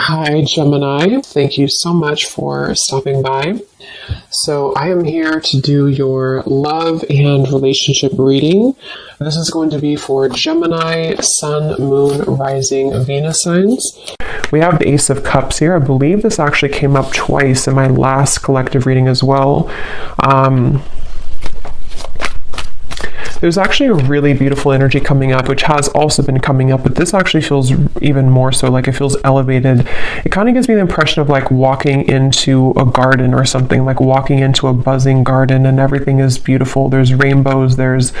Hi, Gemini. Thank you so much for stopping by. So I am here to do your love and relationship reading. This is going to be for Gemini, Sun, Moon, Rising, Venus signs. We have the Ace of Cups here. I believe this actually came up twice in my last collective reading as well. There's actually a really beautiful energy coming up, which has also been coming up, but this actually feels even more so, like it feels elevated. It kind of gives me the impression of like walking into a garden or something, like walking into a buzzing garden and everything is beautiful. There's rainbows, there's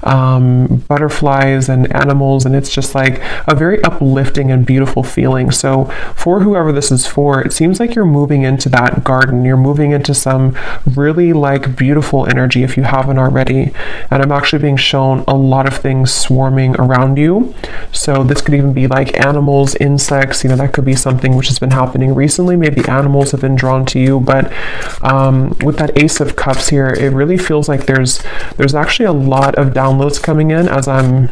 butterflies and animals, and it's just like a very uplifting and beautiful feeling. So for whoever this is for, it seems like you're moving into that garden. You're moving into some really like beautiful energy if you haven't already. And I'm actually being shown a lot of things swarming around you. So this could even be like animals, insects, that could be something which has been happening recently. Maybe animals have been drawn to you, but with that Ace of Cups here, it really feels like there's actually a lot of downloads coming in as I'm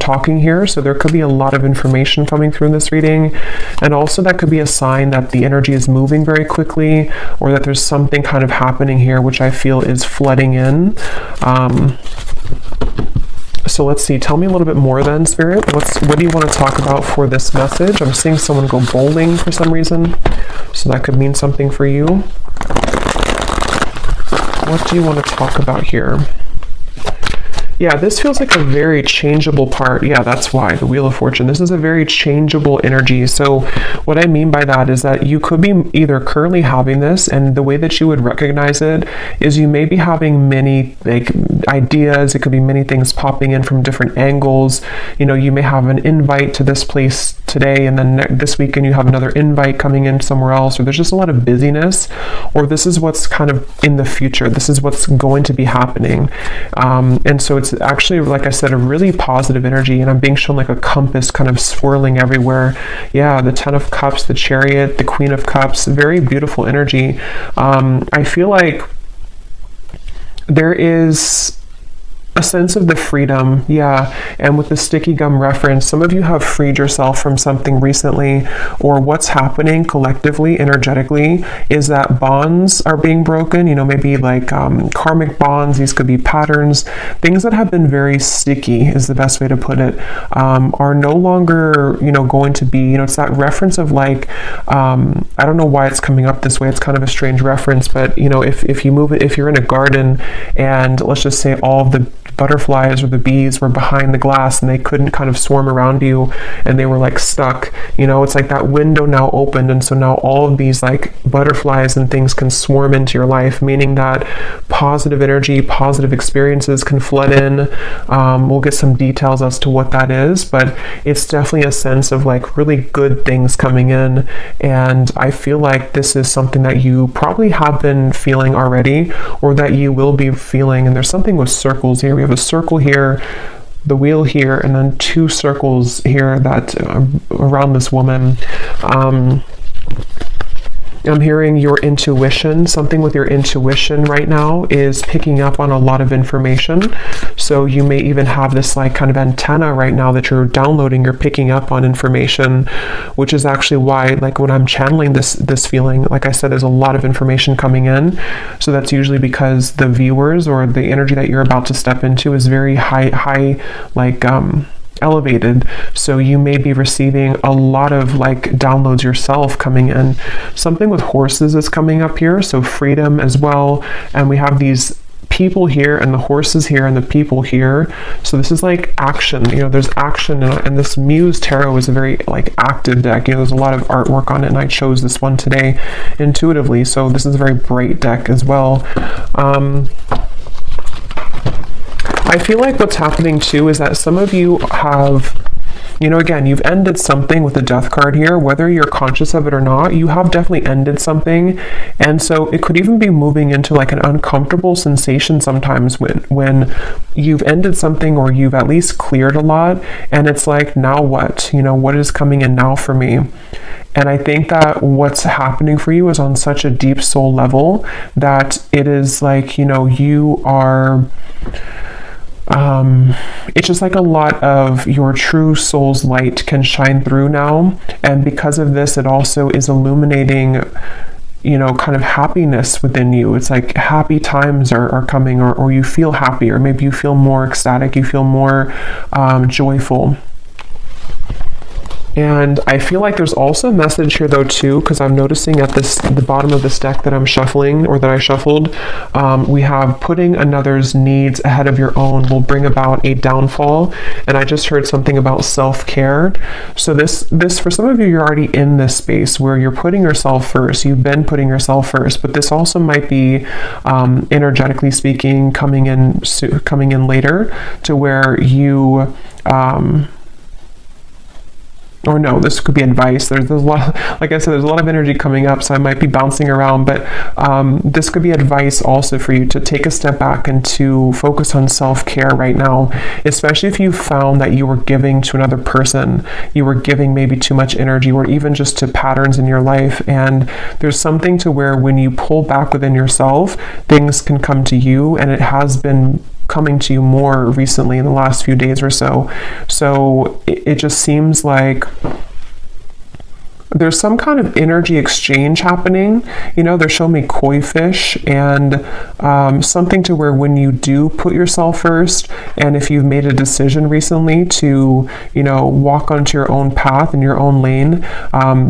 talking here. So there could be a lot of information coming through in this reading. And also that could be a sign that the energy is moving very quickly, or that there's something kind of happening here, which I feel is flooding in. So let's see, tell me a little bit more then, Spirit. What do you want to talk about for this message? I'm seeing someone go bowling for some reason, so that could mean something for you. What do you want to talk about here? Yeah, this feels like a very changeable part. Yeah, that's why, the Wheel of Fortune. This is a very changeable energy. So what I mean by that is that you could be either currently having this, and the way that you would recognize it is you may be having many like ideas. It could be many things popping in from different angles. You may have an invite to this place today, and then this weekend you have another invite coming in somewhere else, or there's just a lot of busyness, or this is what's kind of in the future. This is what's going to be happening. And so it's actually, like I said, a really positive energy, and I'm being shown like a compass kind of swirling everywhere. Yeah, the Ten of Cups, the Chariot, the Queen of Cups, very beautiful energy. I feel like there is a sense of the freedom, yeah, and with the sticky gum reference, some of you have freed yourself from something recently, or what's happening collectively, energetically, is that bonds are being broken, maybe like karmic bonds. These could be patterns, things that have been very sticky is the best way to put it, are no longer, going to be, it's that reference of like, I don't know why it's coming up this way. It's kind of a strange reference, but if you move it, if you're in a garden and let's just say all of the butterflies or the bees were behind the glass and they couldn't kind of swarm around you and they were like stuck, it's like that window now opened, and so now all of these like butterflies and things can swarm into your life, meaning that positive energy, positive experiences can flood in. We'll get some details as to what that is, but it's definitely a sense of like really good things coming in, and I feel like this is something that you probably have been feeling already, or that you will be feeling. And there's something with circles here. We have a circle here, the wheel here, and then two circles here that around this woman. I'm hearing your intuition. Something with your intuition right now is picking up on a lot of information. So you may even have this like kind of antenna right now that you're downloading, you're picking up on information, which is actually why, like when I'm channeling this feeling, like I said, there's a lot of information coming in. So that's usually because the viewers or the energy that you're about to step into is very high, like, elevated. So you may be receiving a lot of like downloads yourself coming in. Something with horses is coming up here, so freedom as well. And we have these people here and the horses here and the people here. So this is like action, there's action, and this Muse Tarot is a very like active deck. There's a lot of artwork on it, and I chose this one today intuitively. So this is a very bright deck as well. I feel like what's happening too is that some of you have, again, you've ended something with the Death card here, whether you're conscious of it or not. You have definitely ended something, and so it could even be moving into like an uncomfortable sensation sometimes when you've ended something, or you've at least cleared a lot, and it's like, now what? What is coming in now for me? And I think that what's happening for you is on such a deep soul level that it is like, you are it's just like a lot of your true soul's light can shine through now. And because of this, it also is illuminating, you know, kind of happiness within you. It's like happy times are coming, or you feel happy, or maybe you feel more ecstatic, you feel more joyful. And I feel like there's also a message here though too, because I'm noticing at the bottom of this deck that I'm shuffling, or that I shuffled, we have putting another's needs ahead of your own will bring about a downfall. And I just heard something about self-care. So this for some of you, you're already in this space where you're putting yourself first. You've been putting yourself first, but this also might be energetically speaking coming in later, to where you or no, this could be advice. There's a lot, like I said, there's a lot of energy coming up, so I might be bouncing around, but this could be advice also for you to take a step back and to focus on self-care right now, especially if you found that you were giving to another person, you were giving maybe too much energy, or even just to patterns in your life. And there's something to where when you pull back within yourself, things can come to you, and it has been coming to you more recently in the last few days or so. So it just seems like there's some kind of energy exchange happening. You know, they're showing me koi fish, and something to where when you do put yourself first, and if you've made a decision recently to, you know, walk onto your own path in your own lane,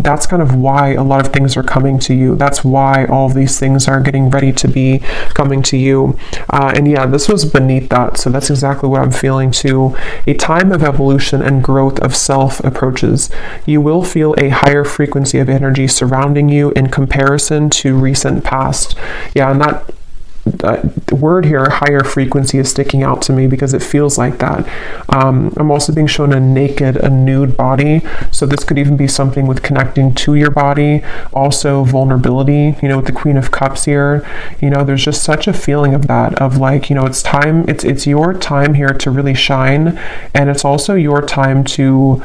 that's kind of why a lot of things are coming to you. That's why all of these things are getting ready to be coming to you. And yeah, this was beneath that. So that's exactly what I'm feeling too. A time of evolution and growth of self approaches. You will feel a higher frequency of energy surrounding you in comparison to recent past. Yeah, and that word here, higher frequency, is sticking out to me because it feels like that. I'm also being shown a nude body. So this could even be something with connecting to your body. Also vulnerability, you know, with the Queen of Cups here. You know, there's just such a feeling of that, of like, you know, it's time, it's your time here to really shine. And it's also your time to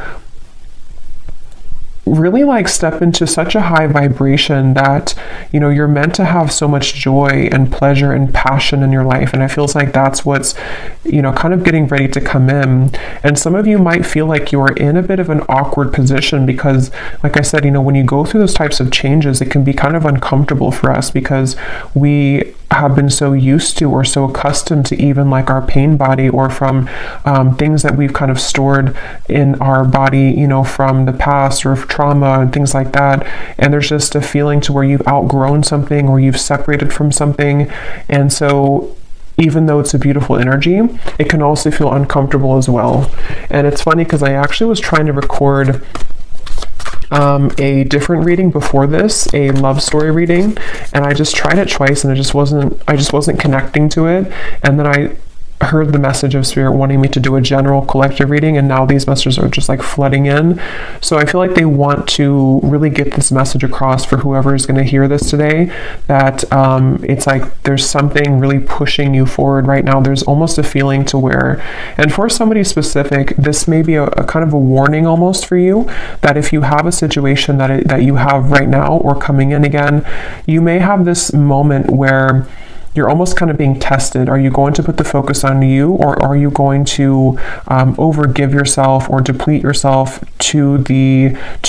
really like step into such a high vibration that, you know, you're meant to have so much joy and pleasure and passion in your life. And it feels like that's what's, you know, kind of getting ready to come in. And some of you might feel like you're in a bit of an awkward position because, like I said, you know, when you go through those types of changes, it can be kind of uncomfortable for us because we have been so used to or so accustomed to even like our pain body, or from things that we've kind of stored in our body, you know, from the past, or trauma and things like that. And there's just a feeling to where you've outgrown something, or you've separated from something. And so even though it's a beautiful energy, it can also feel uncomfortable as well. And it's funny because I actually was trying to record a different reading before this, a love story reading, and I just tried it twice, and I just wasn't connecting to it. And then I heard the message of Spirit wanting me to do a general collective reading, and now these messages are just like flooding in. So I feel like they want to really get this message across for whoever is going to hear this today, that it's like there's something really pushing you forward right now. There's almost a feeling to where, and for somebody specific, this may be a kind of a warning almost for you, that if you have a situation that you have right now or coming in again, you may have this moment where you're almost kind of being tested. Are you going to put the focus on you, or are you going to overgive yourself or deplete yourself to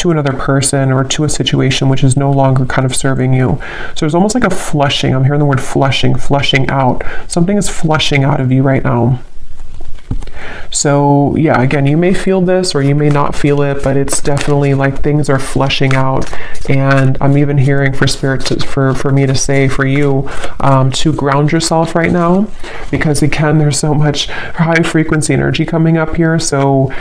another person or to a situation which is no longer kind of serving you? So there's almost like a flushing. I'm hearing the word flushing out. Something is flushing out of you right now. So yeah, again, you may feel this or you may not feel it, but it's definitely like things are flushing out. And I'm even hearing for Spirit for me to say for you to ground yourself right now, because again, there's so much high frequency energy coming up here. So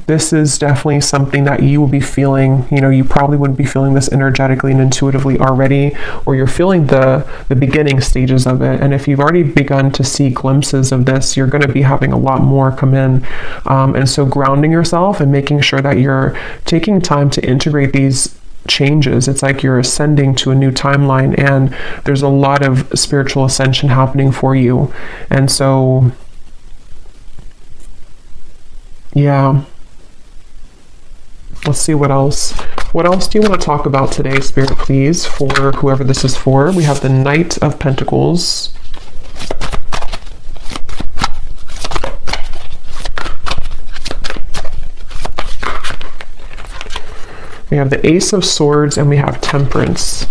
this is definitely something that you will be feeling. You know, you probably wouldn't be feeling this energetically and intuitively already, or you're feeling the beginning stages of it. And if you've already begun to see glimpses of this, you're going to be having a lot more come in. And so grounding yourself and making sure that you're taking time to integrate these changes. It's like you're ascending to a new timeline, and there's a lot of spiritual ascension happening for you. And so, yeah. Let's see what else. What else do you want to talk about today, Spirit, please, for whoever this is for? We have the Knight of Pentacles. We have the Ace of Swords and we have Temperance.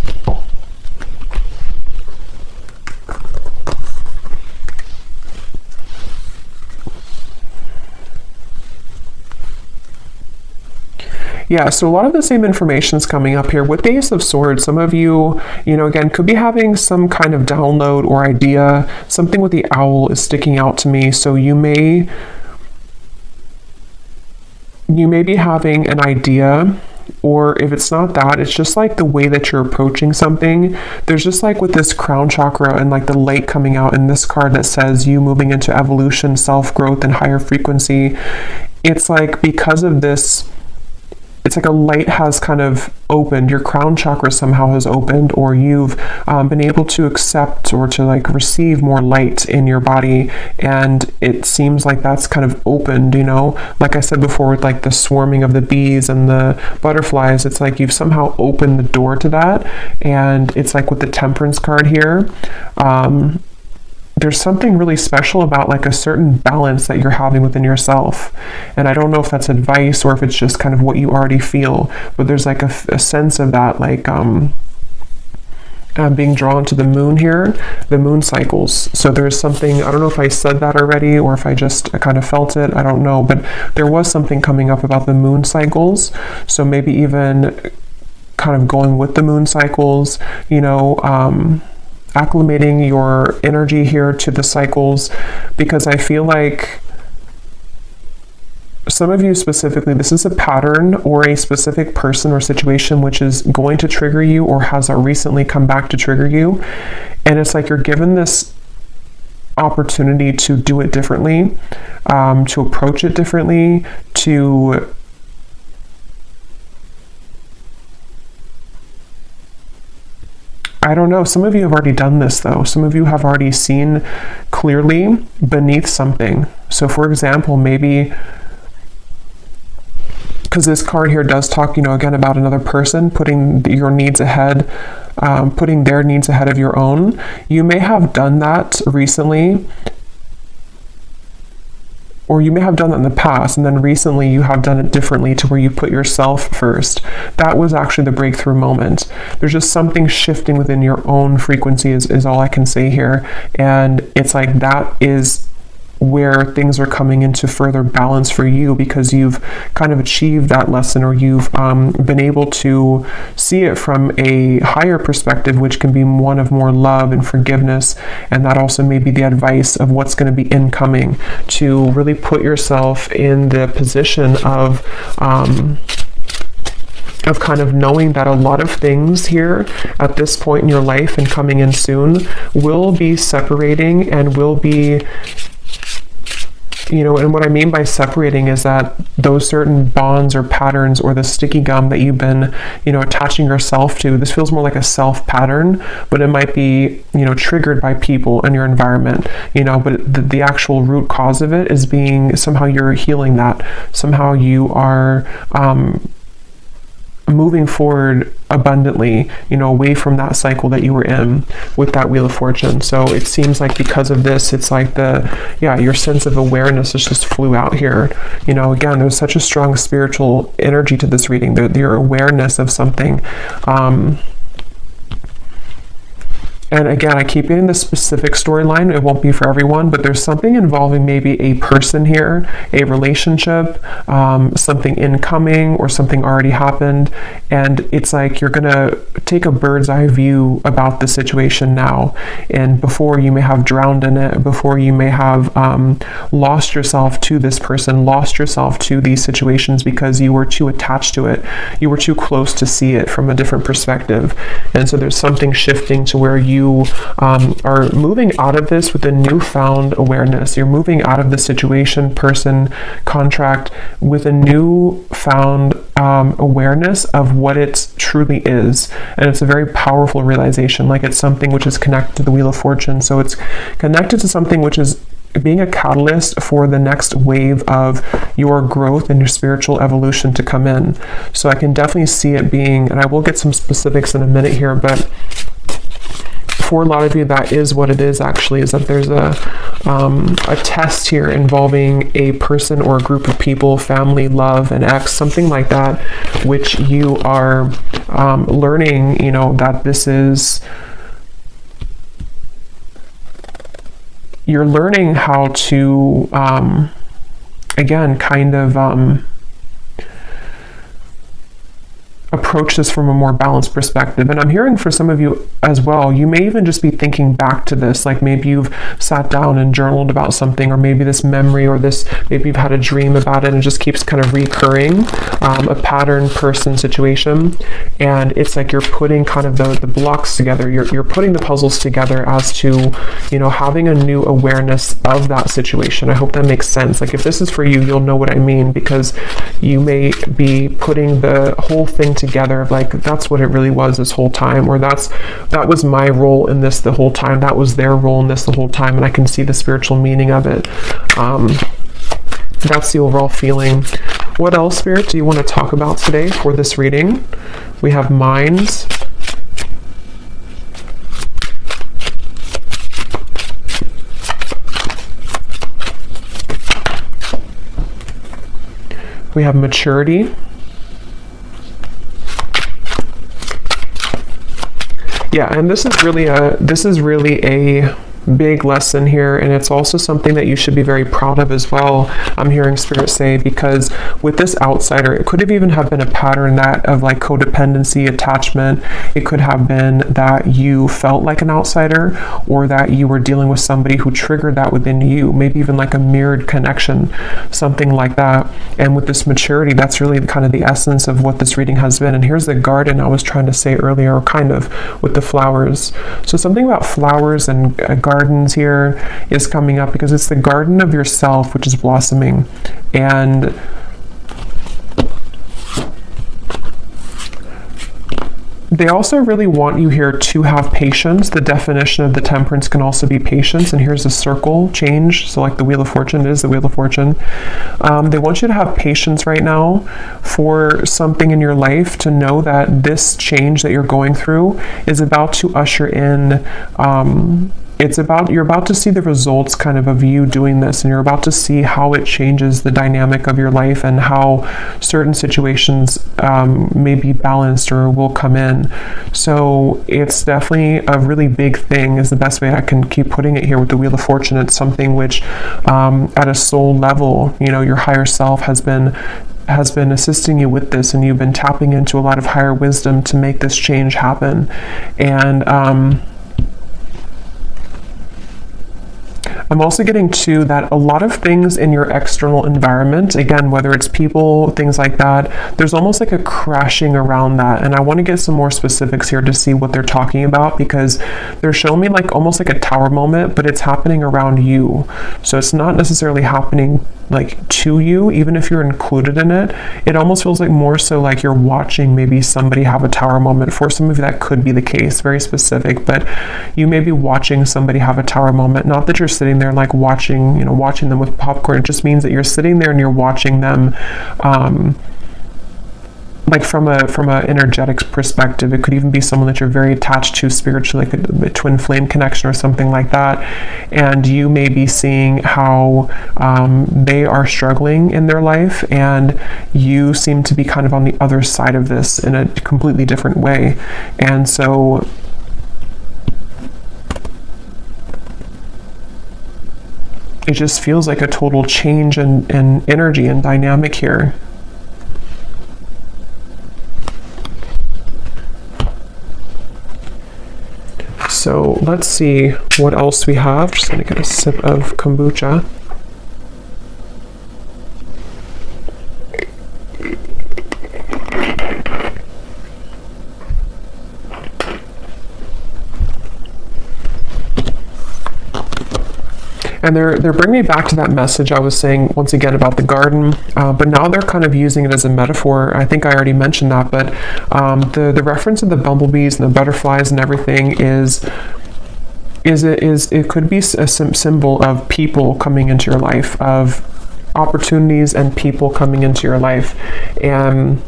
Yeah, so a lot of the same information is coming up here. With the Ace of Swords, some of you, again, could be having some kind of download or idea. Something with the owl is sticking out to me. So you may be having an idea, or if it's not that, it's just like the way that you're approaching something. There's just like with this crown chakra and like the light coming out in this card that says you moving into evolution, self-growth, and higher frequency. It's like because of this, it's like a light has kind of opened, your crown chakra somehow has opened, or you've been able to accept or to like receive more light in your body, and it seems like that's kind of opened, like I said before with like the swarming of the bees and the butterflies. It's like you've somehow opened the door to that, and it's like with the Temperance card here, there's something really special about like a certain balance that you're having within yourself. And I don't know if that's advice or if it's just kind of what you already feel, but there's like a sense of that, like being drawn to the moon here, the moon cycles. So there's something, I don't know if I said that already or if I just kind of felt it, I don't know, but there was something coming up about the moon cycles. So maybe even kind of going with the moon cycles, acclimating your energy here to the cycles, because I feel like some of you specifically, this is a pattern or a specific person or situation which is going to trigger you or has recently come back to trigger you. And it's like you're given this opportunity to do it differently, to approach it differently, I don't know. Some of you have already done this though. Some of you have already seen clearly beneath something. So for example, maybe, because this card here does talk, again, about another person putting your needs ahead, putting their needs ahead of your own. You may have done that recently, or you may have done that in the past, and then recently you have done it differently to where you put yourself first. That was actually the breakthrough moment. There's just something shifting within your own frequency is all I can say here. And it's like that is where things are coming into further balance for you, because you've kind of achieved that lesson, or you've been able to see it from a higher perspective, which can be one of more love and forgiveness. And that also may be the advice of what's going to be incoming, to really put yourself in the position of kind of knowing that a lot of things here at this point in your life and coming in soon will be separating and will be, and what I mean by separating is that those certain bonds or patterns or the sticky gum that you've been, attaching yourself to, this feels more like a self pattern, but it might be, triggered by people and your environment, but the actual root cause of it is being somehow you're healing that. Somehow you are, moving forward abundantly, away from that cycle that you were in with that Wheel of Fortune. So it seems like because of this, it's like your sense of awareness just flew out here. Again, there's such a strong spiritual energy to this reading, your awareness of something. And again, I keep getting the specific storyline. It won't be for everyone, but there's something involving maybe a person here, a relationship, something incoming, or something already happened. And it's like you're going to take a bird's eye view about the situation now. And before you may have drowned in it, before you may have lost yourself to this person, lost yourself to these situations because you were too attached to it. You were too close to see it from a different perspective. And so there's something shifting to where you are moving out of this with a newfound awareness. You're moving out of the situation, person, contract with a newfound awareness of what it truly is. And it's a very powerful realization. Like it's something which is connected to the Wheel of Fortune. So it's connected to something which is being a catalyst for the next wave of your growth and your spiritual evolution to come in. So I can definitely see it being, and I will get some specifics in a minute here, but for a lot of you, that is what it is actually, is that there's a test here involving a person or a group of people, family, love, an ex, something like that, which you are learning, you know, that this is, you're learning how to, again, kind of approach this from a more balanced perspective. And I'm hearing for some of you as well, you may even just be thinking back to this, like maybe you've sat down and journaled about something, or maybe this memory, or this, maybe you've had a dream about it and it just keeps kind of recurring, a pattern, person, situation. And it's like you're putting kind of the blocks together, you're putting the puzzles together as to, you know, having a new awareness of that situation. I hope that makes sense. Like if this is for you, you'll know what I mean, because you may be putting the whole thing together of like, that's what it really was this whole time, or that was my role in this the whole time, that was their role in this the whole time, and I can see the spiritual meaning of it. That's the overall feeling. What else, Spirit, do you want to talk about today for this reading? We have minds. We have maturity. Yeah, and this is really a big lesson here, and it's also something that you should be very proud of as well, I'm hearing Spirit say, because with this outsider, it could have even have been a pattern that of like codependency, attachment. It could have been that you felt like an outsider, or that you were dealing with somebody who triggered that within you, maybe even like a mirrored connection, something like that. And with this maturity, that's really kind of the essence of what this reading has been. And here's the garden I was trying to say earlier, kind of with the flowers. So something about flowers and gardens here is coming up, because it's the garden of yourself which is blossoming. And they also really want you here to have patience. The definition of the temperance can also be patience. And here's a circle change. So like the Wheel of Fortune, it is the Wheel of Fortune. They want you to have patience right now for something in your life, to know that this change that you're going through is about to usher in, you're about to see the results kind of you doing this, and you're about to see how it changes the dynamic of your life, and how certain situations may be balanced or will come in. So it's definitely a really big thing, is the best way I can keep putting it here with the Wheel of Fortune. It's something which at a soul level, you know, your higher self has been assisting you with this, and you've been tapping into a lot of higher wisdom to make this change happen. And I'm also getting to that a lot of things in your external environment, again, whether it's people, things like that, there's almost like a crashing around that. And I want to get some more specifics here to see what they're talking about, because they're showing me like almost like a tower moment, but it's happening around you. So it's not necessarily happening like to you, even if you're included in it. It almost feels like more so like you're watching maybe somebody have a tower moment. For some of you, that could be the case, very specific, but you may be watching somebody have a tower moment. Not that you're sitting there like watching them with popcorn. It just means that you're sitting there and you're watching them, like from a energetics perspective. It could even be someone that you're very attached to spiritually, like a twin flame connection or something like that. And you may be seeing how they are struggling in their life, and you seem to be kind of on the other side of this in a completely different way. And so it just feels like a total change in energy and dynamic here. So let's see what else we have. Just gonna get a sip of kombucha. And they're bringing me back to that message I was saying once again about the garden, but now they're kind of using it as a metaphor. I think I already mentioned that, but the reference of the bumblebees and the butterflies and everything it could be a symbol of people coming into your life, of opportunities and people coming into your life. And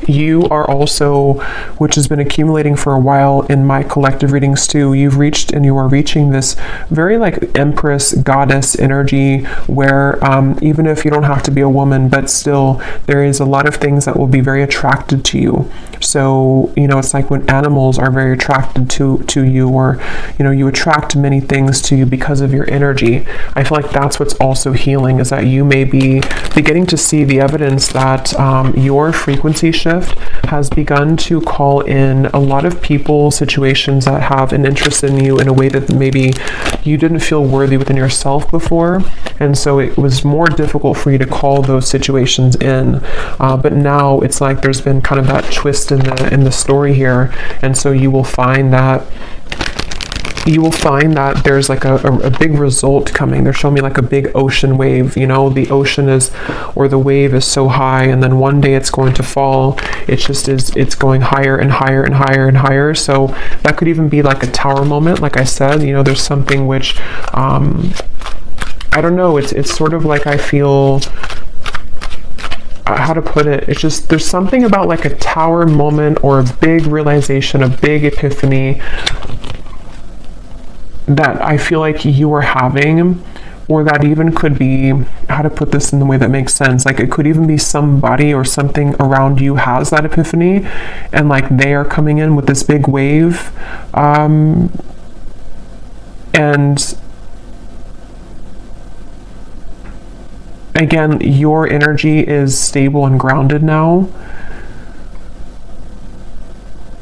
You are also, which has been accumulating for a while in my collective readings too, you've reached and you are reaching this very like empress goddess energy where even if you don't have to be a woman, but still there is a lot of things that will be very attracted to you. So, you know, it's like when animals are very attracted to you, or, you know, you attract many things to you because of your energy. I feel like that's what's also healing, is that you may be beginning to see the evidence that your frequency shift has begun to call in a lot of people, situations that have an interest in you in a way that maybe you didn't feel worthy within yourself before, and so it was more difficult for you to call those situations in, but now it's like there's been kind of that twist in the story here, and so you will find that there's like a big result coming. They're showing me like a big ocean wave, you know, the ocean is, or the wave is so high, and then one day it's going to fall. It just is, it's going higher and higher and higher and higher. So that could even be like a tower moment. Like I said, you know, there's something which, I don't know, it's sort of like I feel, how to put it, it's just, there's something about like a tower moment or a big realization, a big epiphany that I feel like you are having, or that even could be, how to put this in the way that makes sense, like it could even be somebody or something around you has that epiphany, and like they are coming in with this big wave, and again, your energy is stable and grounded now.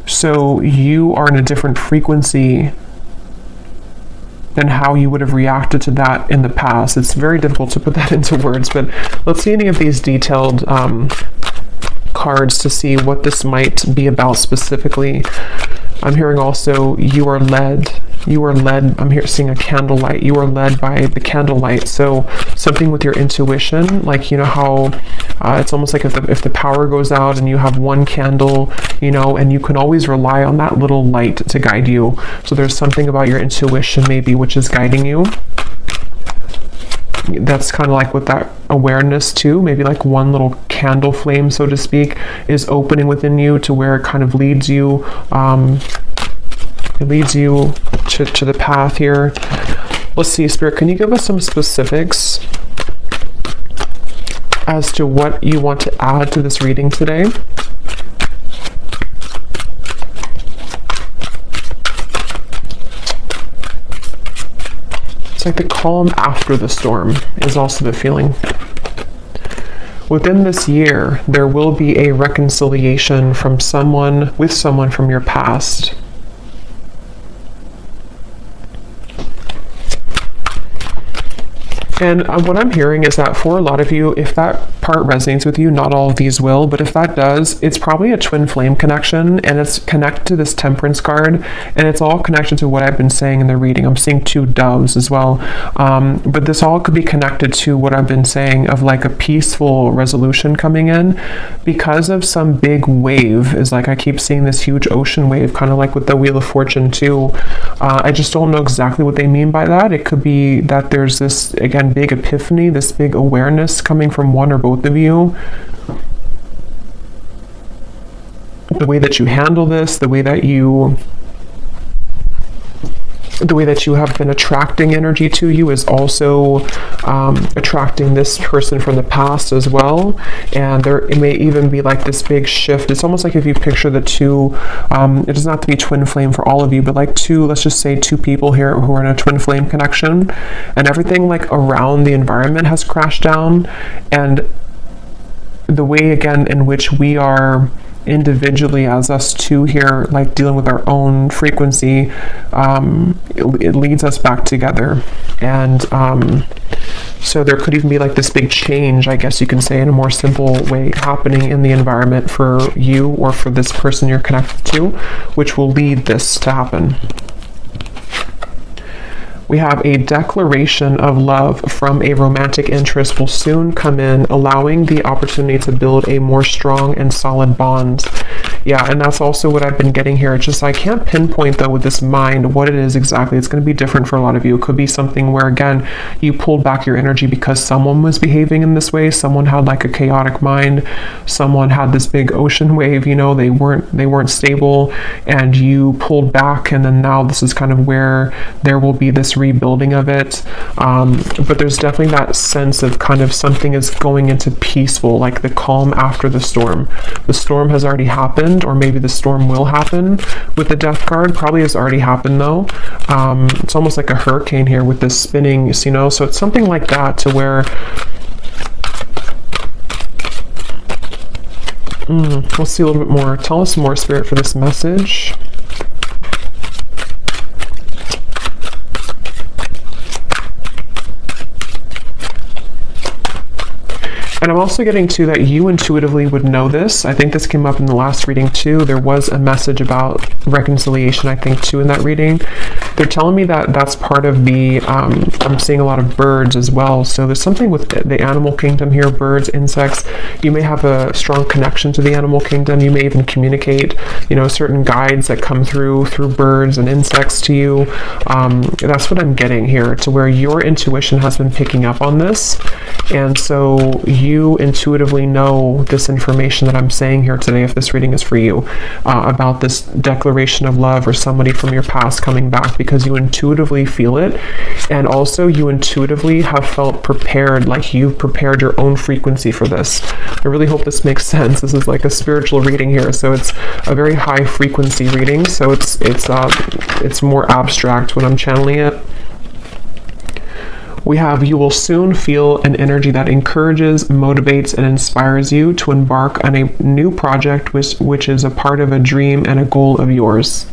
So you are in a different frequency than how you would have reacted to that in the past. It's very difficult to put that into words, but let's see any of these detailed cards to see what this might be about specifically. I'm hearing also you are led, I'm here seeing a candlelight. You are led by the candlelight. So something with your intuition, like, you know how it's almost like if the power goes out and you have one candle, you know, and you can always rely on that little light to guide you. So there's something about your intuition maybe which is guiding you. That's kind of like with that awareness too, maybe like one little candle flame, so to speak, is opening within you to where it kind of leads you, it leads you to the path here. Let's see, Spirit, can you give us some specifics as to what you want to add to this reading today? It's like the calm after the storm is also the feeling. Within this year, there will be a reconciliation from someone from your past. And what I'm hearing is that for a lot of you, if that part resonates with you, not all of these will, but if that does, it's probably a twin flame connection, and it's connected to this temperance card, and it's all connected to what I've been saying in the reading. I'm seeing two doves as well, but this all could be connected to what I've been saying of like a peaceful resolution coming in because of some big wave. Is like I keep seeing this huge ocean wave, kind of like with the Wheel of Fortune too. I just don't know exactly what they mean by that. It could be that there's this, again, big epiphany, this big awareness coming from one or both of you. The way that you handle this, the way that you have been attracting energy to you is also attracting this person from the past as well. And it may even be like this big shift. It's almost like if you picture the two, it doesn't have to be twin flame for all of you, but like two, let's just say two people here who are in a twin flame connection, and everything like around the environment has crashed down. And the way, again, in which we are individually as us two here, like dealing with our own frequency, it leads us back together. And so there could even be like this big change, I guess you can say, in a more simple way happening in the environment for you or for this person you're connected to, which will lead this to happen. We have a declaration of love from a romantic interest will soon come in, allowing the opportunity to build a more strong and solid bond. Yeah, and that's also what I've been getting here. It's just I can't pinpoint though with this mind what it is exactly. It's going to be different for a lot of you. It could be something where, again, you pulled back your energy because someone was behaving in this way. Someone had like a chaotic mind. Someone had this big ocean wave, you know, they weren't stable, and you pulled back, and then now this is kind of where there will be this rebuilding of it. But there's definitely that sense of kind of something is going into peaceful, like the calm after the storm. The storm has already happened, or maybe the storm will happen with the Death card. Probably has already happened though. It's almost like a hurricane here with this spinning, you know, so it's something like that to where we'll see a little bit more. Tell us more, Spirit, for this message. And I'm also getting to that you intuitively would know this. I think this came up in the last reading too. There was a message about reconciliation, I think, too, in that reading. They're telling me that that's part of the, I'm seeing a lot of birds as well. So there's something with the animal kingdom here, birds, insects. You may have a strong connection to the animal kingdom. You may even communicate, you know, certain guides that come through birds and insects to you. That's what I'm getting here, to where your intuition has been picking up on this. And so you intuitively know this information that I'm saying here today, if this reading is for you, about this declaration of love or somebody from your past coming back, because you intuitively feel it. And also you intuitively have felt prepared, like you've prepared your own frequency for this. I really hope this makes sense. This is like a spiritual reading here, so it's a very high frequency reading, so it's more abstract when I'm channeling it. We have, you will soon feel an energy that encourages, motivates, and inspires you to embark on a new project which is a part of a dream and a goal of yours.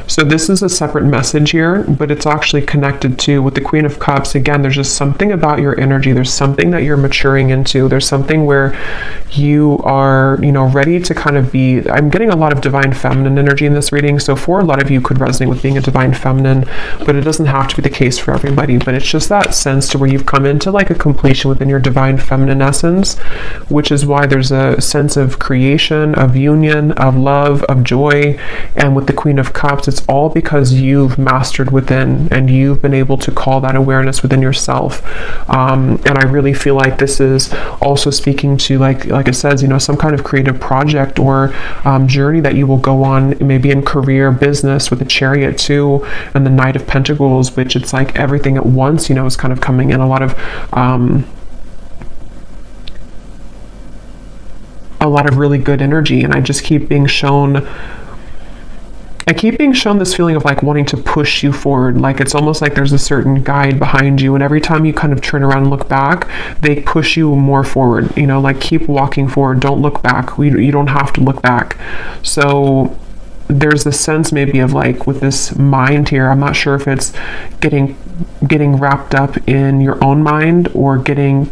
So this is a separate message here, but it's actually connected to with the Queen of Cups. Again, there's just something about your energy. There's something that you're maturing into. There's something where you are, you know, ready to kind of be, I'm getting a lot of divine feminine energy in this reading. So for a lot of you could resonate with being a divine feminine, but it doesn't have to be the case for everybody. But it's just that sense to where you've come into like a completion within your divine feminine essence, which is why there's a sense of creation, of union, of love, of joy. And with the Queen of Cups, it's all because you've mastered within and you've been able to call that awareness within yourself. And I really feel like this is also speaking to, like it says, you know, some kind of creative project or journey that you will go on, maybe in career, business, with the Chariot too, and the Knight of Pentacles, which it's like everything at once, you know, is kind of coming in. A lot of really good energy, and I just keep being shown this feeling of like wanting to push you forward. Like it's almost like there's a certain guide behind you, and every time you kind of turn around and look back, they push you more forward, you know, like keep walking forward, don't look back. You don't have to look back. So there's a sense maybe of like with this mind here, I'm not sure if it's getting wrapped up in your own mind or getting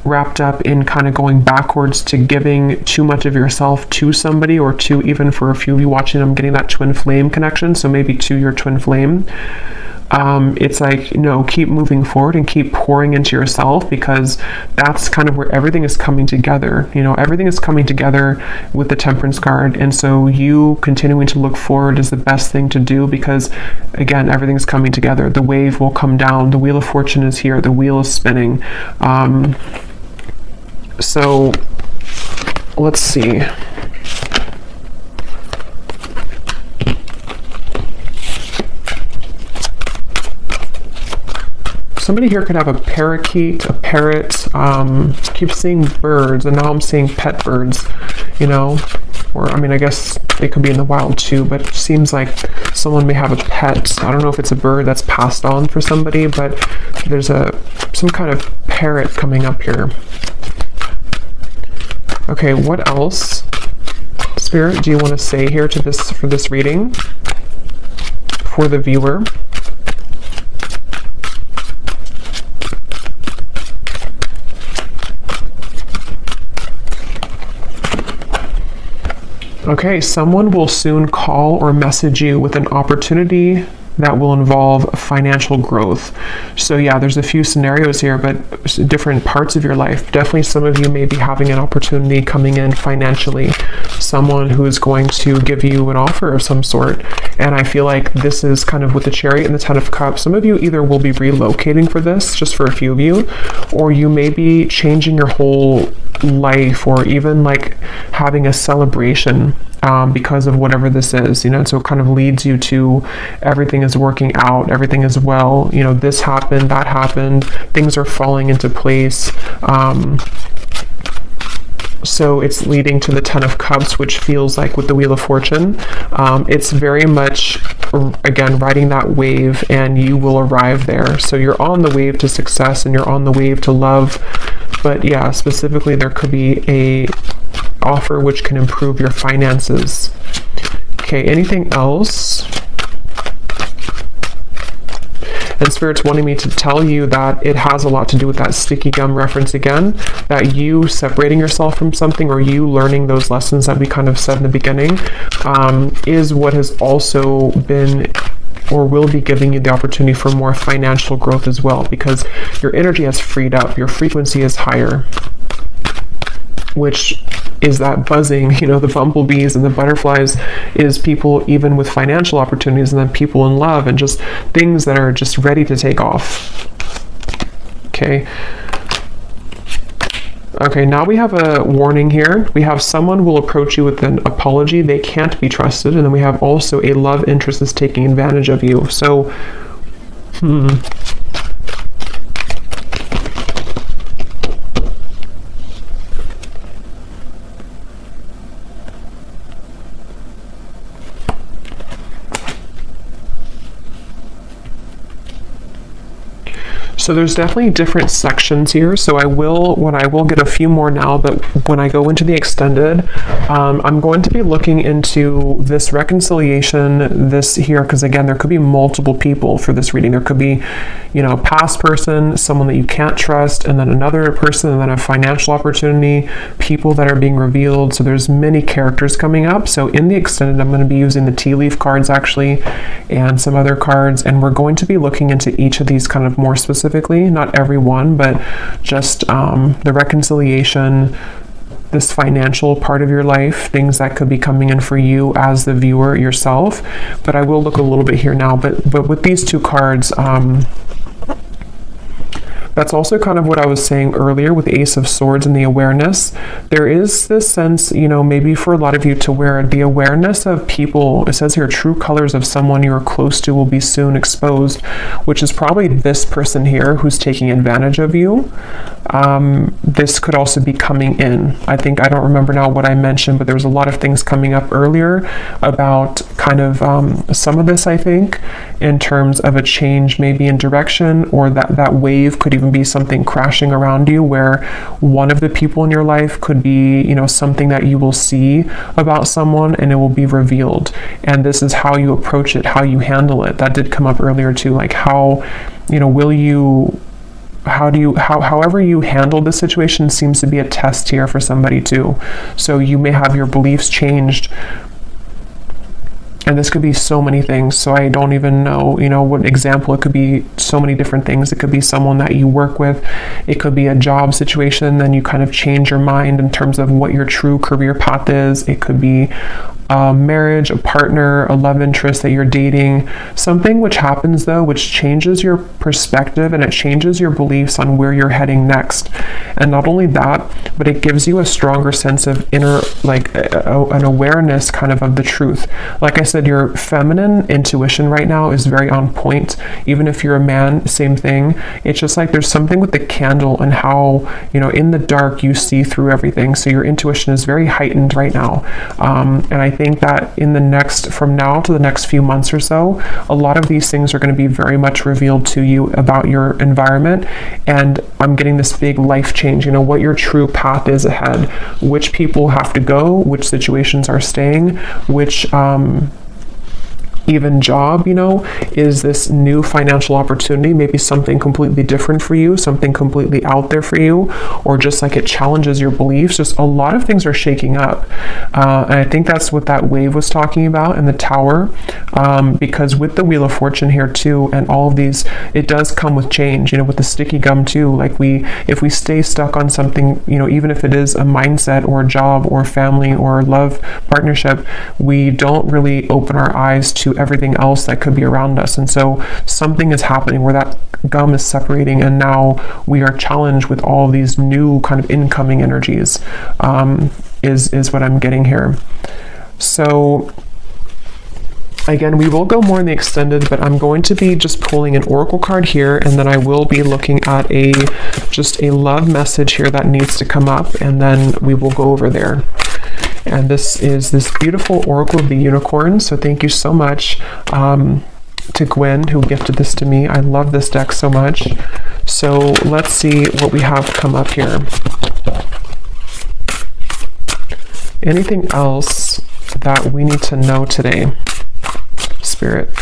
wrapped up in kind of going backwards to giving too much of yourself to somebody, or to, even for a few of you watching, I'm getting that twin flame connection, so maybe to your twin flame. It's like, you know, keep moving forward and keep pouring into yourself, because that's kind of where everything is coming together. You know, everything is coming together with the Temperance card, and so you continuing to look forward is the best thing to do, because again, everything's coming together. The wave will come down, the Wheel of Fortune is here, the wheel is spinning. So let's see. Somebody here could have a parakeet, a parrot. Keep seeing birds, and now I'm seeing pet birds, you know, or I mean, I guess they could be in the wild too, but it seems like someone may have a pet. I don't know if it's a bird that's passed on for somebody, but there's some kind of parrot coming up here. Okay, what else, Spirit, do you want to say here to this, for this reading for the viewer? Okay, someone will soon call or message you with an opportunity that will involve financial growth. So yeah, there's a few scenarios here, but different parts of your life. Definitely some of you may be having an opportunity coming in financially, someone who is going to give you an offer of some sort. And I feel like this is kind of with the Chariot and the Ten of Cups. Some of you either will be relocating for this, just for a few of you, or you may be changing your whole life, or even like having a celebration because of whatever this is, you know. So it kind of leads you to everything is working out, everything is well, you know, this happened, that happened, things are falling into place. So it's leading to the Ten of Cups, which feels like with the Wheel of Fortune, it's very much, again, riding that wave, and you will arrive there. So you're on the wave to success and you're on the wave to love. But yeah, specifically there could be a offer which can improve your finances. Okay, anything else? And Spirit's wanting me to tell you that it has a lot to do with that sticky gum reference again, that you separating yourself from something, or you learning those lessons that we kind of said in the beginning, is what has also been or will be giving you the opportunity for more financial growth as well, because your energy has freed up, your frequency is higher, which is that buzzing, you know, the bumblebees and the butterflies is people even with financial opportunities, and then people in love and just things that are just ready to take off. Okay. Okay, now we have a warning here. We have someone will approach you with an apology. They can't be trusted. And then we have also a love interest that's taking advantage of you. So, So there's definitely different sections here. So I will get a few more now, but when I go into the extended, I'm going to be looking into this reconciliation, this here, because again, there could be multiple people for this reading. There could be, you know, past person, someone that you can't trust, and then another person, and then a financial opportunity, people that are being revealed. So there's many characters coming up. So in the extended, I'm going to be using the tea leaf cards actually, and some other cards, and we're going to be looking into each of these kind of more specifically, not every one, but just the reconciliation, this financial part of your life, things that could be coming in for you as the viewer yourself. But I will look a little bit here now, but with these two cards, that's also kind of what I was saying earlier with the Ace of Swords and the awareness. There is this sense, you know, maybe for a lot of you to where the awareness of people, it says here, true colors of someone you are close to will be soon exposed, which is probably this person here who's taking advantage of you. This could also be coming in. I don't remember now what I mentioned, but there was a lot of things coming up earlier about kind of some of this, I think, in terms of a change maybe in direction, or that wave could even be something crashing around you, where one of the people in your life could be, you know, something that you will see about someone and it will be revealed. And this is how you approach it, how you handle it. That did come up earlier too, like how, you know, however you handle this situation seems to be a test here for somebody too. So you may have your beliefs changed, and this could be so many things. So I don't even know, you know, what example. It could be so many different things. It could be someone that you work with. It could be a job situation. Then you kind of change your mind in terms of what your true career path is. It could be a marriage, a partner, a love interest that you're dating. Something which happens though, which changes your perspective and it changes your beliefs on where you're heading next. And not only that, but it gives you a stronger sense of inner, like an awareness kind of the truth. Like I said, your feminine intuition right now is very on point. Even if you're a man, same thing. It's just like there's something with the candle and how, you know, in the dark you see through everything. So your intuition is very heightened right now. And I think that from now to the next few months or so, a lot of these things are going to be very much revealed to you about your environment. And I'm getting this big life change, you know, what your true path is ahead, which people have to go, which situations are staying, which even job, is this new financial opportunity, maybe something completely different for you, something completely out there for you, or just like it challenges your beliefs. Just a lot of things are shaking up. And I think that's what that wave was talking about in the Tower, because with the Wheel of Fortune here too, and all of these, it does come with change, with the sticky gum too. Like if we stay stuck on something, even if it is a mindset or a job or family or love partnership, we don't really open our eyes to everything else that could be around us. And so something is happening where that gum is separating, and now we are challenged with all these new kind of incoming energies, is what I'm getting here. So again, we will go more in the extended, but I'm going to be just pulling an oracle card here, and then I will be looking at just a love message here that needs to come up, and then we will go over there. And this is this beautiful Oracle of the Unicorn. So thank you so much to Gwen, who gifted this to me. I love this deck so much. So let's see what we have come up here. Anything else that we need to know today, Spirit?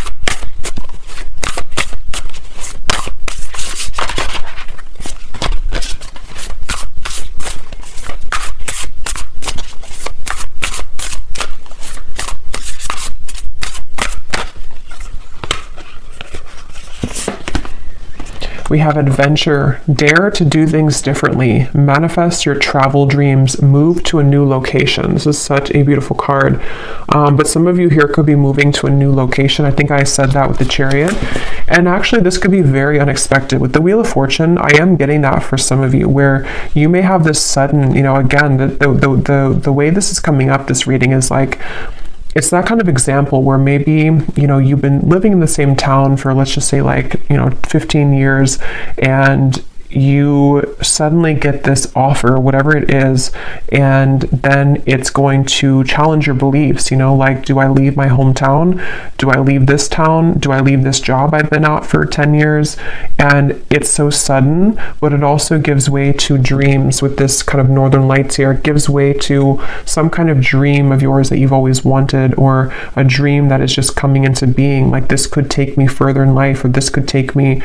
We have adventure. Dare to do things differently. Manifest your travel dreams. Move to a new location. This is such a beautiful card. But some of you here could be moving to a new location. I think I said that with the Chariot. And actually, this could be very unexpected. With the Wheel of Fortune, I am getting that for some of you, where you may have this sudden, again, the way this is coming up, this reading is like, it's that kind of example where maybe, you've been living in the same town for, let's just say 15 years, and you suddenly get this offer, whatever it is, and then it's going to challenge your beliefs, like, do I leave my hometown? Do I leave this town? Do I leave this job I've been at for 10 years? And it's so sudden, but it also gives way to dreams with this kind of Northern Lights here. It gives way to some kind of dream of yours that you've always wanted, or a dream that is just coming into being, like, this could take me further in life, or this could take me,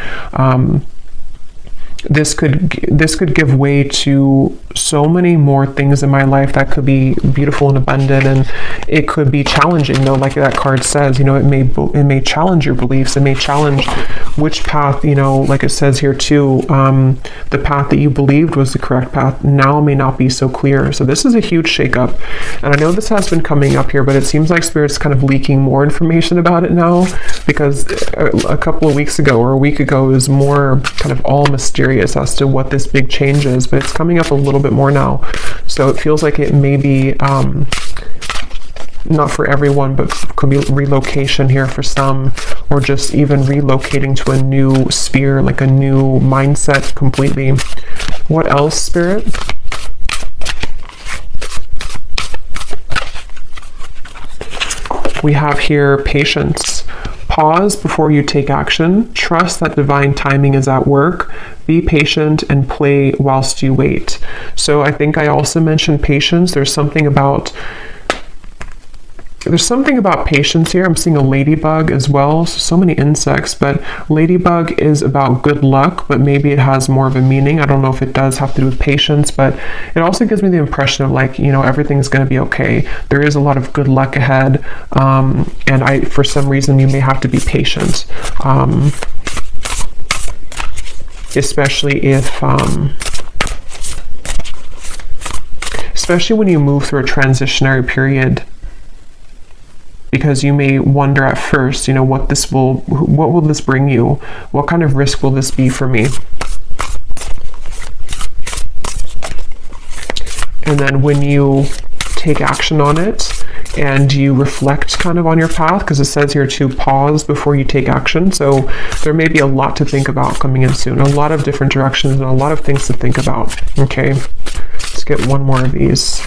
this could give way to so many more things in my life that could be beautiful and abundant, and it could be challenging, though, like that card says, it may challenge your beliefs. It may challenge which path, like it says here too, the path that you believed was the correct path now may not be so clear. So this is a huge shakeup, and I know this has been coming up here, but it seems like Spirit's kind of leaking more information about it now, because a couple of weeks ago or a week ago, it was more kind of all mysterious as to what this big change is, but it's coming up a little bit more now. So it feels like it may be not for everyone, but could be relocation here for some, or just even relocating to a new sphere, like a new mindset completely. What else, Spirit? We have here patience. Pause before you take action. Trust that divine timing is at work. Be patient and play whilst you wait. So I think I also mentioned patience. There's something about patience here. I'm seeing a ladybug as well. So many insects, but ladybug is about good luck, but maybe it has more of a meaning. I don't know if it does have to do with patience, but it also gives me the impression of everything's going to be okay. There is a lot of good luck ahead, and for some reason, you may have to be patient, especially when you move through a transitionary period. Because you may wonder at first, what will this bring you? What kind of risk will this be for me? And then when you take action on it and you reflect kind of on your path, because it says here to pause before you take action. So there may be a lot to think about coming in soon, a lot of different directions and a lot of things to think about. Okay, let's get one more of these.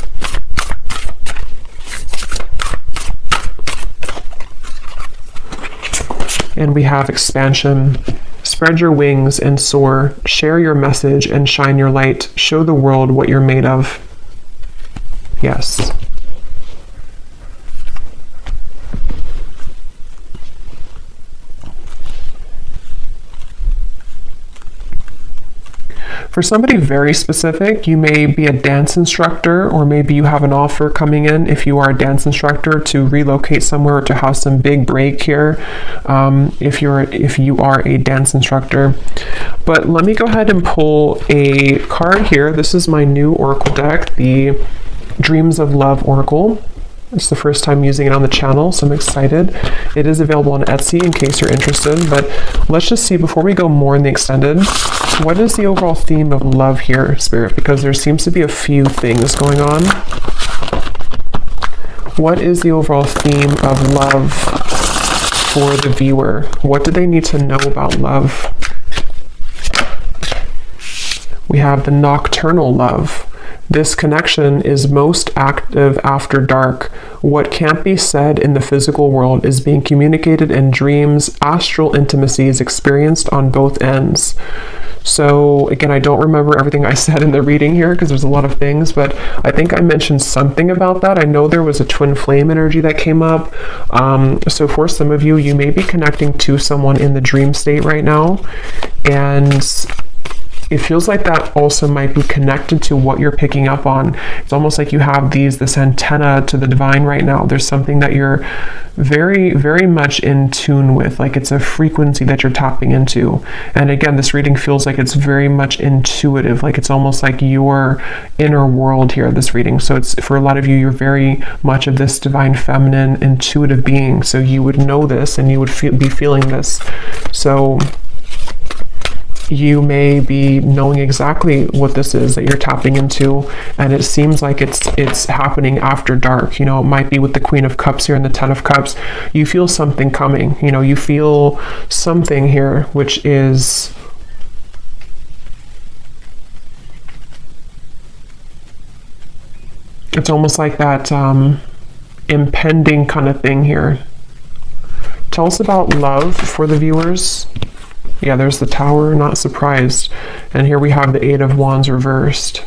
And we have expansion. Spread your wings and soar. Share your message and shine your light. Show the world what you're made of. Yes. For somebody very specific, you may be a dance instructor, or maybe you have an offer coming in if you are a dance instructor to relocate somewhere or to have some big break here, if you are a dance instructor. But let me go ahead and pull a card here. This is my new oracle deck, the Dreams of Love Oracle. It's the first time using it on the channel, so I'm excited. It is available on Etsy in case you're interested, but let's just see, before we go more in the extended, what is the overall theme of love here, Spirit? Because there seems to be a few things going on. What is the overall theme of love for the viewer? What do they need to know about love? We have the nocturnal love. This connection is most active after dark. What can't be said in the physical world is being communicated in dreams. Astral intimacy is experienced on both ends. So again, I don't remember everything I said in the reading here because there's a lot of things, but I think I mentioned something about that. I know there was a twin flame energy that came up. So for some of you, you may be connecting to someone in the dream state right now, and it feels like that also might be connected to what you're picking up on. It's almost like you have this antenna to the divine right now. There's something that you're very, very much in tune with, like it's a frequency that you're tapping into. And again, this reading feels like it's very much intuitive, like it's almost like your inner world here, this reading. So it's, for a lot of you, you're very much of this divine feminine intuitive being. So you would know this and you would be feeling this. So you may be knowing exactly what this is that you're tapping into, and it seems like it's happening after dark. You know, it might be with the Queen of Cups here and the Ten of Cups. You feel something coming. You know, you feel something here, which is it's almost like that impending kind of thing here. Tell us about love for the viewers. Yeah, there's the Tower, not surprised. And here we have the Eight of Wands reversed.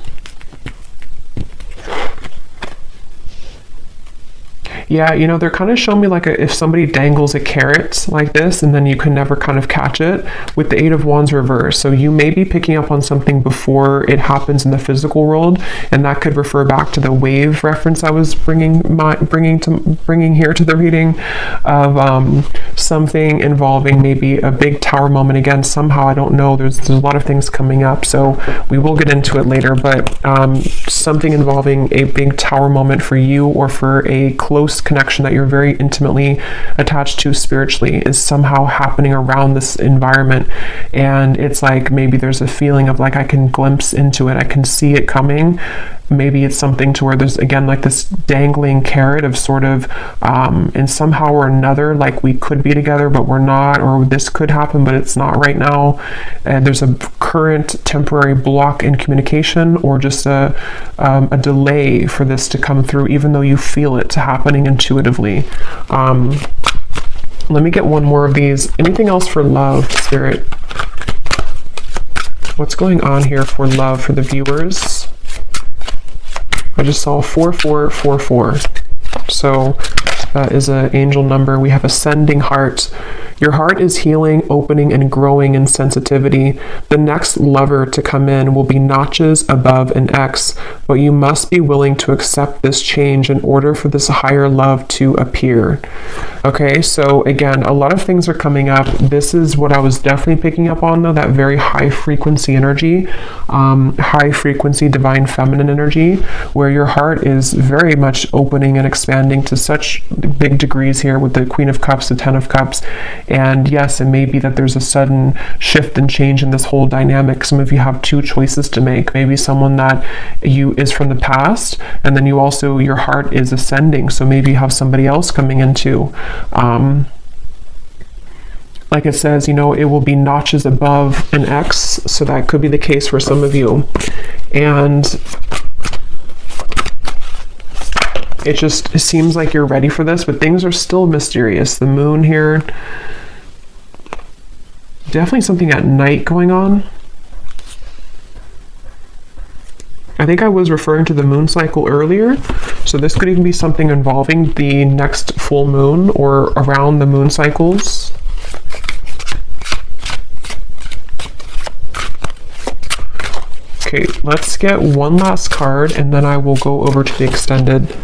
Yeah, you know, they're kind of showing me like if somebody dangles a carrot like this and then you can never kind of catch it with the Eight of Wands reversed. So you may be picking up on something before it happens in the physical world, and that could refer back to the wave reference I was bringing here to the reading of something involving maybe a big tower moment. Again, somehow, I don't know, there's a lot of things coming up, so we will get into it later, but something involving a big tower moment for you or for a close connection that you're very intimately attached to spiritually is somehow happening around this environment. And it's like maybe there's a feeling of like I can glimpse into it, I can see it coming. Maybe it's something to where there's again like this dangling carrot of sort of and somehow or another like we could be together but we're not, or this could happen but it's not right now, and there's a current temporary block in communication or just a delay for this to come through, even though you feel it happening intuitively. Let me get one more of these. Anything else for love, Spirit? What's going on here for love for the viewers? I just saw 4444. So that is an angel number. We have ascending heart. Your heart is healing, opening, and growing in sensitivity. The next lover to come in will be notches above an X, but you must be willing to accept this change in order for this higher love to appear. Okay, so again, a lot of things are coming up. This is what I was definitely picking up on, though, that very high frequency energy, high frequency divine feminine energy, where your heart is very much opening and expanding to such big degrees here with the Queen of Cups, the Ten of Cups. And yes, it may be that there's a sudden shift and change in this whole dynamic. Some of you have two choices to make. Maybe someone that you is from the past, and then you also, your heart is ascending. So maybe you have somebody else coming into, like it says, you know, it will be notches above an X. So that could be the case for some of you. And it just seems like you're ready for this, but things are still mysterious. The moon here, definitely something at night going on. I think I was referring to the moon cycle earlier, so this could even be something involving the next full moon or around the moon cycles. Okay, let's get one last card and then I will go over to the extended.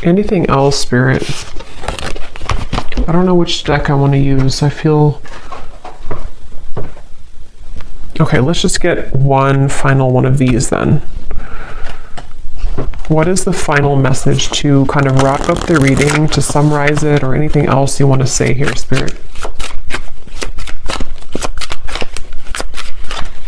Anything else, Spirit? I don't know which deck I want to use. I feel... Okay, let's just get one final one of these then. What is the final message to kind of wrap up the reading, to summarize it, or anything else you want to say here, Spirit?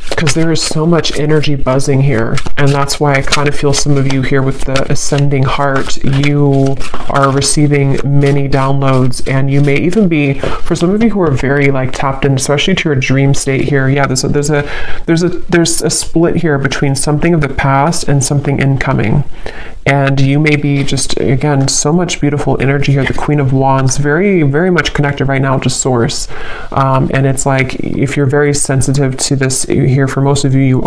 Because there is so much energy buzzing here, and that's why I kind of feel some of you here with the ascending heart, you are receiving many downloads, and you may even be, for some of you who are very like tapped in, especially to your dream state here. Yeah, there's a split here between something of the past and something incoming. And you may be just, again, so much beautiful energy here. The Queen of Wands, very, very much connected right now to Source. And it's like, if you're very sensitive to this here, for most of you,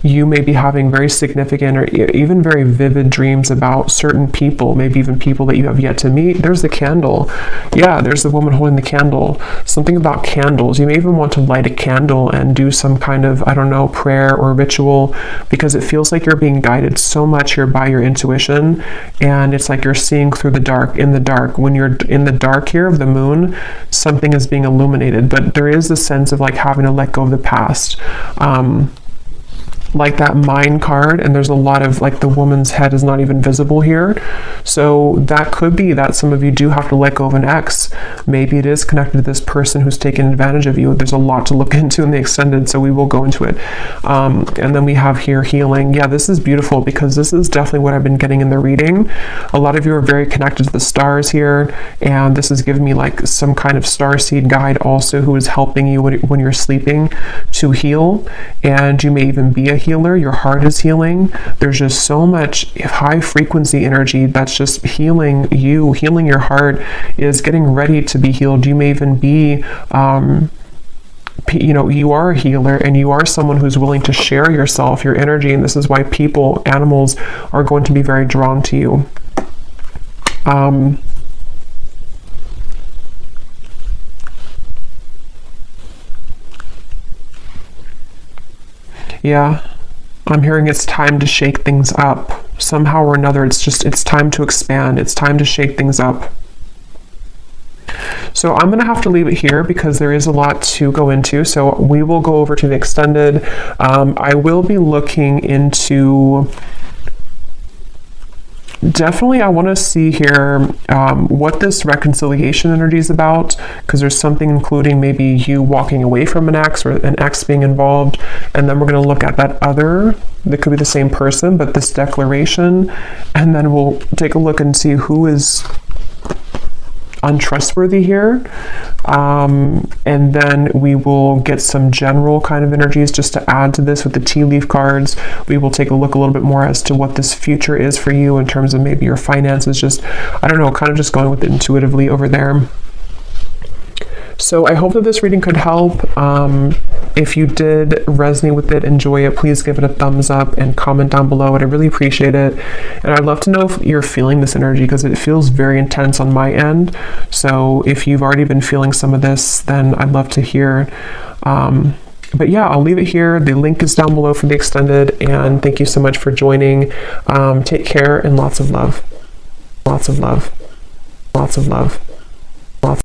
you may be having very significant or even very vivid dreams about certain people, maybe even people that you have yet to meet. There's the candle. Yeah, there's the woman holding the candle. Something about candles. You may even want to light a candle and do some kind of, I don't know, prayer or ritual, because it feels like you're being guided so much here by your intuition, and it's like you're seeing through the dark, in the dark. When you're in the dark here of the moon, something is being illuminated, but there is a sense of like having to let go of the past. Like that mind card, and there's a lot of like the woman's head is not even visible here, so that could be that some of you do have to let go of an ex. Maybe it is connected to this person who's taken advantage of you. There's a lot to look into in the extended, so we will go into it. And then we have here healing. Yeah, this is beautiful, because this is definitely what I've been getting in the reading. A lot of you are very connected to the stars here, and this is giving me like some kind of starseed guide also, who is helping you when you're sleeping to heal. And you may even be a healer. Your heart is healing. There's just so much high frequency energy that's just healing you. Healing your heart is getting ready to be healed. You may even be you are a healer, and you are someone who's willing to share yourself, your energy, and this is why people, animals, are going to be very drawn to you. Yeah, I'm hearing it's time to shake things up. Somehow or another, it's time to expand. It's time to shake things up. So I'm going to have to leave it here, because there is a lot to go into. So we will go over to the extended. I will be looking into... Definitely, I want to see here what this reconciliation energy is about, because there's something including maybe you walking away from an ex, or an ex being involved. And then we're going to look at that other, that could be the same person, but this declaration. And then we'll take a look and see who is untrustworthy here, and then we will get some general kind of energies just to add to this with the tea leaf cards. We will take a look a little bit more as to what this future is for you in terms of maybe your finances, just, I don't know, kind of just going with it intuitively over there. So I hope that this reading could help. If you did resonate with it, enjoy it, please give it a thumbs up and comment down below. I'd really appreciate it. And I'd love to know if you're feeling this energy, because it feels very intense on my end. So if you've already been feeling some of this, then I'd love to hear. But yeah, I'll leave it here. The link is down below for the extended, and thank you so much for joining. Take care, and lots of love. Lots of love. Lots of love.